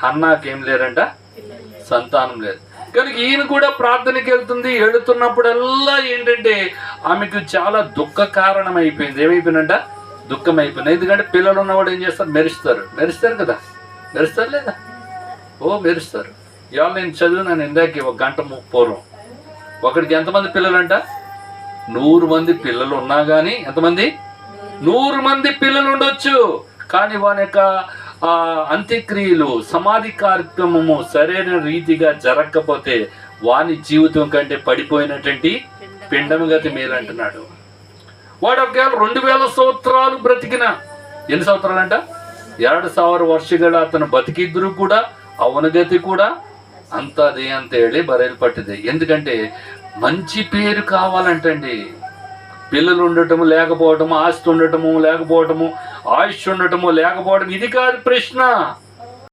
హన్నాకి ఏం లేరంట, సంతానం లేదు. కనుక ఈయన కూడా ప్రార్థనకి వెళుతున్నప్పుడల్లా ఏంటంటే ఆమెకు చాలా దుఃఖ కారణం అయిపోయింది. ఏమైపోయిందంట? దుఃఖం అయిపోయింది. ఎందుకంటే పిల్లలు ఉన్నవాడు ఏం చేస్తారు? మెరుస్తారు కదా, మెరుస్తారు లేదా? మెరుస్తారు. ఇవాళ నేను చదివినాను ఇందాక 1 గంట పూర్వం. ఒకడికి ఎంతమంది పిల్లలంట? 100 మంది పిల్లలు ఉన్నా కానీ ఎంతమంది? 100 మంది పిల్లలు ఉండొచ్చు. కానీ వాని యొక్క అంత్యక్రియలు, సమాధి కార్యక్రమము సరైన రీతిగా జరగకపోతే వాని జీవితం కంటే పడిపోయినటువంటి పిండమగతి మేలంటున్నాడు. వాడు ఒకవేళ 2000 సంవత్సరాలు బ్రతికిన, ఎన్ని సంవత్సరాలంట? 2000 ವರ್ಷಗಳ అతను బతికిద్దరు కూడా అవనగతి కూడా అంతదే అంత ಹೇಳಿ బరేలు పట్టింది. ఎందుకంటే మంచి పేరు కావాలంటండి. పిల్లలు ఉండటము లేకపోవటము, ఆస్తి ఉండటము లేకపోవటము, ఆయుష్ ఉండటము లేకపోవటం, ఇది కాదు ప్రశ్న.